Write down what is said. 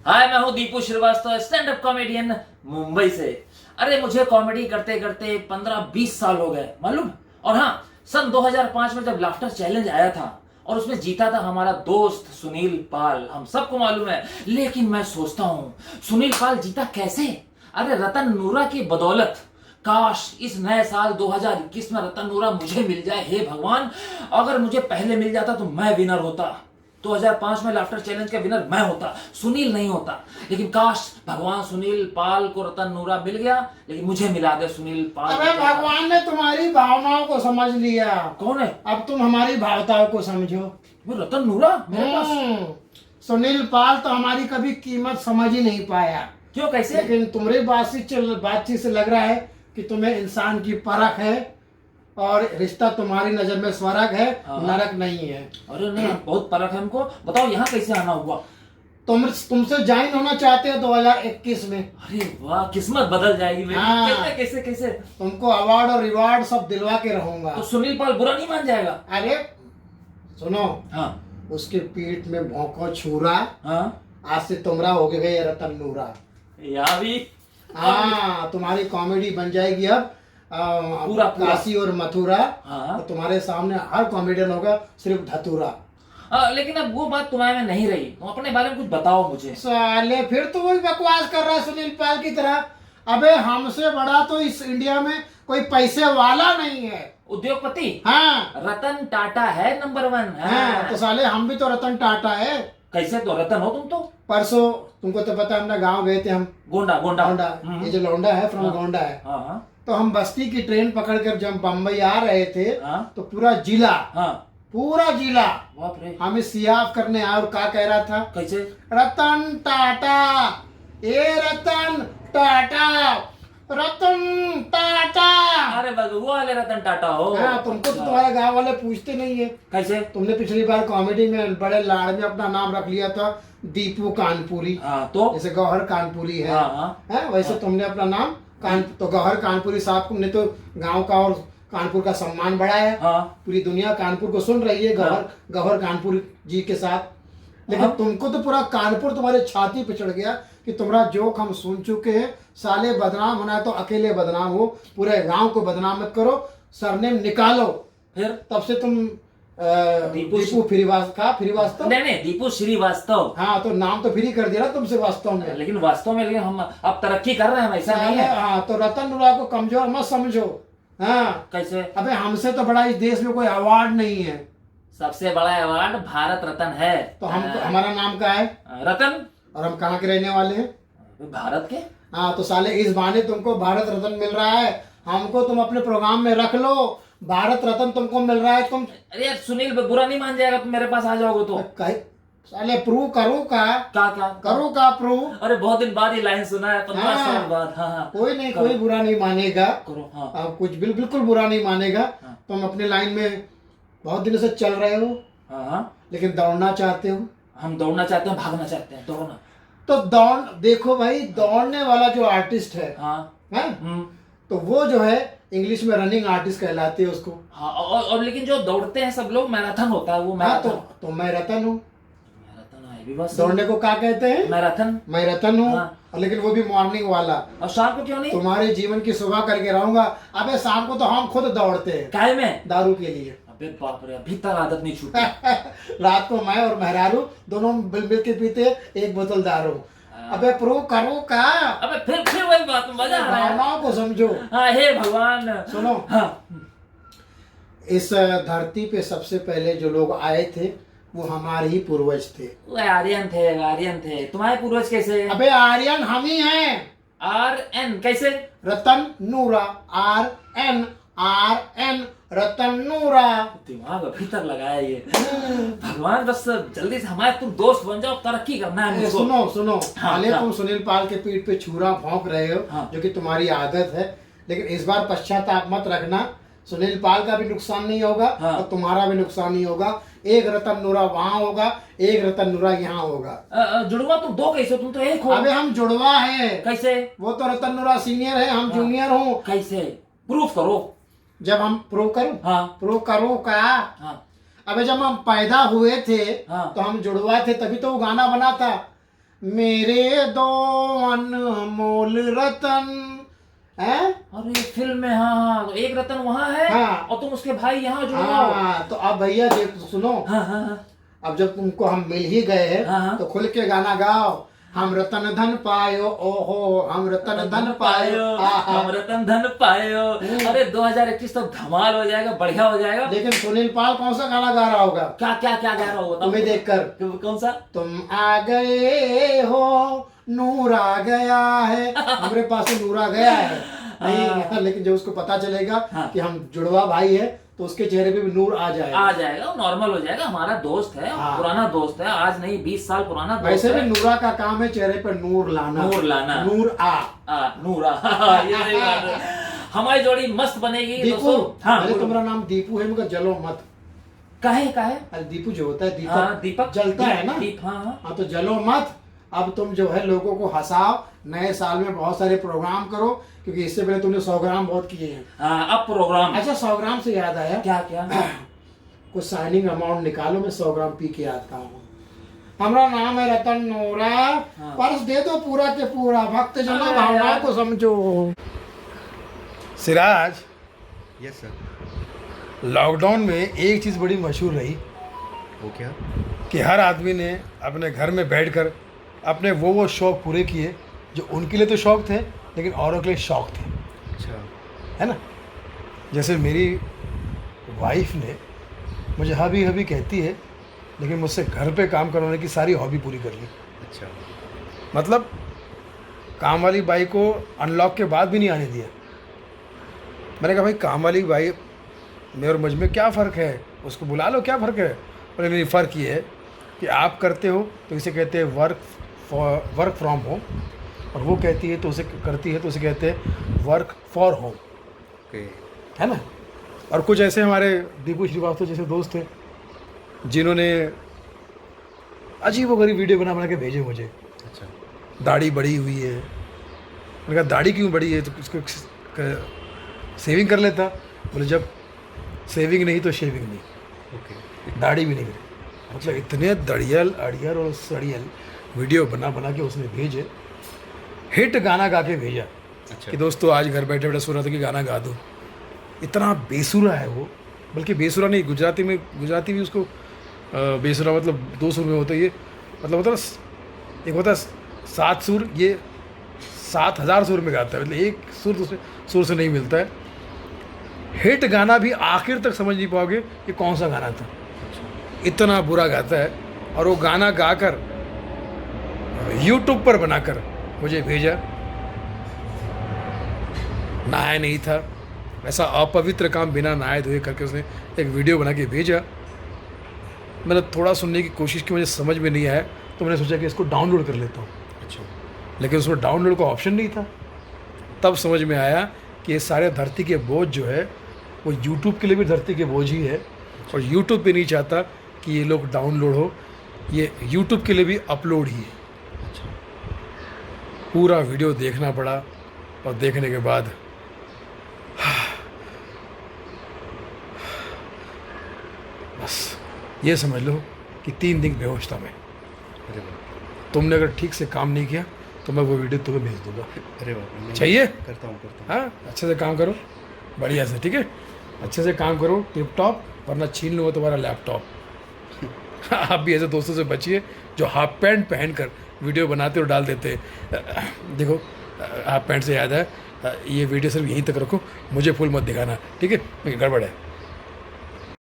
हाय, मैं हूँ Deepu Srivastava, stand up comedian Mumbai से। अरे मुझे कॉमेडी करते करते 15-20 साल हो गए मालूम। और हाँ, सन 2005 में जब लाफ्टर चैलेंज आया था और उसमें जीता था हमारा दोस्त सुनील पाल, हम सबको मालूम है। लेकिन मैं सोचता हूँ सुनील पाल जीता कैसे? अरे रतन नूरा की बदौलत। काश इस नए साल 2021 में रतन नूरा मुझे मिल जाए। हे भगवान, अगर मुझे पहले मिल जाता तो मैं विनर होता। 2005 में लाफ्टर चैलेंज का विनर मैं होता, सुनील नहीं होता। लेकिन काश भगवान सुनील पाल को रतन नूरा मिल गया, लेकिन मुझे मिला दे सुनील पाल। अरे भगवान ने तुम्हारी भावनाओं को समझ लिया। कौन है? अब तुम हमारी भावनाओं को समझो। वो रतन नूरा मेरे पास। सुनील पाल तो हमारी कभी कीमत समझ ही नहीं पाया। क्यों, कैसे? लेकिन तुम्हारी बातचीत से लग रहा है कि तुम्हें इंसान की परख है और रिश्ता तुम्हारी नजर में स्वर्ग है, नरक नहीं है। अरे नहीं, बहुत परख है हमको। बताओ यहाँ कैसे आना हुआ? तुमसे ज्वाइन होना चाहते हो 2021 में। अरे वाह, किस्मत बदल जाएगी मेरी। हाँ। कैसे कैसे कैसे? तुमको अवार्ड और रिवार्ड सब दिलवा के रहूंगा। तो सुनील पाल बुरा नहीं मान जाएगा? अरे सुनो, हाँ उसके पीठ में भौंको छुरा। हाँ, आज से तुमरा हो गए रतन नूरा। यहाँ भी। हाँ, तुम्हारी कॉमेडी बन जाएगी अब पूरा। काशी और मथुरा। हाँ। तो तुम्हारे सामने हर कॉमेडियन होगा सिर्फ धतूरा। लेकिन अब वो बात तुम्हारे में नहीं रही। तुम अपने बारे में कुछ बताओ मुझे। साले फिर तो वही बकवास कर रहा है सुनील पाल की तरह। अबे हमसे बड़ा तो इस इंडिया में कोई पैसे वाला नहीं है। उद्योगपति? हाँ, रतन टाटा है नंबर 1। हाँ, तो साले हम भी तो रतन टाटा है। कैसे? तो रतन हो तुम तो। परसों तुमको तो पता है, हमने गांव गए थे हम। गोंडा गोंडा। गोंडा, ये जो लौंडा है फ्रॉम गोंडा है। हाँ हाँ तो हम बस्ती की ट्रेन पकड़कर जब बम्बई आ रहे थे, हाँ तो पूरा जिला बाप रे। हमें सियाफ करने आया। और क्या कह रहा था? कैसे? रतन टाटा, ए रतन टाटा, रतन टाटा। अरे बस वो वाले रतन टाटा हो। हाँ, तुमको तो तुम्हारे गांव वाले पूछते नहीं है। कैसे? तुमने पिछली बार कॉमेडी में बड़े लाड़ में अपना नाम रख लिया था दीपू कानपुरी। हाँ तो जैसे गौहर कानपुरी है। हाँ वैसे तुमने अपना नाम तो गौहर कानपुरी साहब को ने तो गांव का और कानपुर का सम्मान बढ़ाया। हाँ। पूरी दुनिया कानपुर को सुन रही है गौहर कानपुर जी के साथ। लेकिन तुमको तो पूरा कानपुर तुम्हारे छाती पे चढ़ गया कि तुम्हारा जोक हम सुन चुके हैं। साले बदनाम होना है तो अकेले बदनाम हो, पूरे गांव को बदनाम मत करो। सरनेम निकालो। फिर तब से तुम दीपू श्रीवास्तव। नहीं, दीपू श्रीवास्तव। हाँ, तो नाम तो फ्री कर दिया ना तुमसे वास्तव में। लेकिन वास्तव में लेकिन हम अब तरक्की कर रहे हैं, ऐसा नहीं है। हाँ, तो रतन नूरा को कमजोर मत समझो। हाँ, कैसे? अबे हमसे तो बड़ा इस देश में कोई अवार्ड नहीं है। सबसे बड़ा अवार्ड भारत रत्न है। तो हमारा नाम क्या है? रतन। और हम कहाँ के रहने वाले हैं? भारत के। हाँ, तो साले इस बहाने तुमको भारत रत्न मिल रहा है। हमको तुम अपने प्रोग्राम में रख लो। भारत रत्न तुमको मिल रहा है। तुम अरे यार सुनील, बुरा नहीं मान जाएगा तुम मेरे पास आ जाओगे तो? साले प्रूव करो का करो का प्रूव। अरे बहुत दिन बाद ये लाइन सुना है, 15 साल बाद। हाँ। कोई बुरा नहीं मानेगा। करो। हाँ। कुछ बिल्कुल बुरा नहीं मानेगा। तुम अपने लाइन में बहुत दिनों से चल रहे हो। हाँ। लेकिन दौड़ना चाहते हो। हम दौड़ना चाहते हैं, भागना चाहते हैं, दौड़ना। तो देखो भाई, दौड़ने वाला जो आर्टिस्ट है, तो वो जो है इंग्लिश में रनिंग आर्टिस्ट कहलाते हैं उसको। हाँ, और लेकिन जो दौड़ते हैं सब लोग, मैराथन होता है वो। मैराथन। तो मैं रतन हूँ। मैराथन दौड़ने को क्या कहते हैं? मैराथन। मैं रतन हूँ। लेकिन वो भी मॉर्निंग वाला। और शाम को क्यों नहीं? तुम्हारे जीवन की सुबह करके रहूंगा। अबे शाम को तो हम खुद दौड़ते हैं। काहे में? दारू के लिए। अबे बाप रे, अभी तक आदत नहीं छूटी। रात को मैं और मेहरारू दोनों मिल के पीते, एक बोतल दारू। अबे प्रूव करो का? अबे फिर वही बात, मजा आ रहा है। भावनाओं को समझो। हाँ, हे भगवान। सुनो। हाँ। इस धरती पे सबसे पहले जो लोग आए थे वो हमारे ही पूर्वज थे। वो आर्यन थे। तुम्हारे पूर्वज कैसे? अबे आर्यन हम ही हैं। RN कैसे? रतन नूरा। RN रतन नूरा। दिमाग अभी तक लगाया ये। भगवान बस जल्दी से हमारे तुम दोस्त बन जाओ, तरक्की करना है मुझको। सुनो। पहले तुम सुनील पाल के पीठ पे छुरा भौंक रहे हो। जो कि तुम्हारी आदत है। लेकिन इस बार पश्चाताप मत रखना। सुनील पाल का भी नुकसान नहीं होगा और तुम्हारा भी नुकसान नहीं होगा। एक रतन नूरा वहां होगा, एक रतन नूरा यहाँ होगा। जुड़वा तुम दो कैसे? तुम तो एक हो। अबे हम जुड़वा है। कैसे? वो तो रतन नूरा सीनियर है, हम जूनियर हूँ। कैसे? प्रूफ करो। जब हम प्रूव करूं? प्रूव करो का? अबे जब हम पैदा हुए थे तो हम जुड़वा थे, तभी तो वो गाना बना था। मेरे दो अनमोल रतन है। अरे फिल्म में, हाँ हाँ, तो एक रतन वहां है, हाँ। और तुम उसके भाई यहाँ जुड़ जाओ। हाँ, तो अब भैया देख सुनो, हाँ हाँ हाँ अब जब तुमको हम मिल ही गए हैं हाँ। तो खुल के गाना गाओ। हम रतन धन पायो, ओहो हम रतन धन पायो, हम रतन धन पायो। अरे 2021 तो धमाल हो जाएगा, बढ़िया हो जाएगा। लेकिन सुनील पाल कौन सा गाना गा रहा होगा? क्या क्या क्या गा रहा होगा तुम्हें देखकर? कौन सा? तुम आ गए हो, नूर आ गया है। हमारे पास तो नूर आ गया है नहीं, लेकिन जब उसको पता चलेगा कि हम जुड़वा भाई है तो उसके चेहरे पे भी नूर आ जाएगा, नॉर्मल हो जाएगा। हमारा दोस्त है, पुराना दोस्त है, आज नहीं 20 साल पुराना दोस्त वैसे है। भी नूरा का काम है चेहरे पर नूर लाना, नूर आ ये सही बात है। हमारी जोड़ी मस्त बनेगी दीपू। हाँ, तुम्हारा नाम दीपू है मगर जलो मत। काहे? अरे दीपू जो होता है दीपक जलता है ना। हाँ, तो जलो मत। अब तुम जो है लोगों को हंसाओ, नए साल में बहुत सारे प्रोग्राम करो, क्योंकि इससे पहले तुमने 100 ग्राम बहुत किए हैं। अब प्रोग्राम। अच्छा 100 ग्राम से याद आया, क्या क्या? कुछ साइनिंग अमाउंट निकालो, मैं 100 ग्राम पी के आता हूँ। हमारा नाम है रतन नोरा। पर्स दे दो पूरा के पूरा, भक्त जनों भावनाओं को समझो। सिराज। Yes sir. लॉकडाउन में एक चीज़ बड़ी मशहूर रही। वो क्या? कि हर आदमी ने अपने घर में बैठकर अपने वो शौक़ पूरे किए जो उनके लिए तो शौक़ थे लेकिन औरों के लिए शौक़ थे। अच्छा। है ना? जैसे मेरी वाइफ ने मुझे हबी हबी कहती है, लेकिन मुझसे घर पे काम करवाने की सारी हॉबी पूरी कर ली। अच्छा। मतलब काम वाली बाई को अनलॉक के बाद भी नहीं आने दिया। मैंने कहा भाई काम वाली बाई में और मुझ में क्या फ़र्क है, उसको बुला लो, क्या फ़र्क है? और मेरी फ़र्क ये है कि आप करते हो तो इसे कहते हैं वर्क फ्रॉम होम, और वो कहती है तो उसे करती है तो उसे कहते हैं वर्क फॉर होम। है ना? और कुछ ऐसे हमारे दीपू श्रीवास्तव जैसे दोस्त थे जिन्होंने अजीब वगैरह वीडियो बना के भेजे मुझे। अच्छा। दाढ़ी बड़ी हुई है। मैंने कहा दाढ़ी क्यों बड़ी है? तो उसको सेविंग कर लेता। बोले जब सेविंग नहीं तो शेविंग नहीं। ओके। दाढ़ी भी नहीं करी। मतलब इतने दड़ियल अड़ियल और सड़ियल वीडियो बना के उसने भेजे। हिट गाना गा के भेजा। अच्छा। कि दोस्तों आज घर बैठे बैठे सुन रहा था कि गाना गा दो। इतना बेसुरा है वो, बल्कि बेसुरा नहीं, गुजराती भी उसको बेसुरा मतलब 2 सुर में होता है। ये मतलब होता है एक होता है 7 सुर, ये 7000 सुर में गाता है। मतलब एक सुर दूसरे सुर से नहीं मिलता है। हिट गाना भी आखिर तक समझ नहीं पाओगे कि कौन सा गाना था। इतना बुरा गाता है। और वो गाना गाकर यूट्यूब पर बनाकर मुझे भेजा। नहाया नहीं था, ऐसा अपवित्र काम बिना नहाए धोए करके उसने एक वीडियो बना के भेजा। मैंने थोड़ा सुनने की कोशिश की, मुझे समझ में नहीं आया तो मैंने सोचा कि इसको डाउनलोड कर लेता हूँ। अच्छा। लेकिन उसमें डाउनलोड का ऑप्शन नहीं था। तब समझ में आया कि ये सारे धरती के बोझ जो है वो यूट्यूब के लिए भी धरती के बोझ ही है, और यूट्यूब पे नहीं चाहता कि ये लोग डाउनलोड हो, ये यूट्यूब के लिए भी अपलोड ही है। अच्छा। पूरा वीडियो देखना पड़ा, और देखने के बाद बस ये समझ लो कि 3 दिन बेहोश था मैं। अरे वाह। तुमने अगर ठीक से काम नहीं किया तो मैं वो वीडियो तुम्हें भेज दूंगा। अरे वाह। चाहिए? करता हूँ। हाँ, अच्छे से काम करो, बढ़िया से, ठीक है? अच्छे से काम करो, टिप टॉप, वरना छीन लूँगा तुम्हारा लैपटॉप। आप भी ऐसे दोस्तों से बचिए जो हाफ पैंट पहनकर वीडियो बनाते और डाल देते। देखो, हाफ पैंट से याद है, ये वीडियो सिर्फ यहीं तक रखो, मुझे फुल मत दिखाना, ठीक है? गड़बड़ है।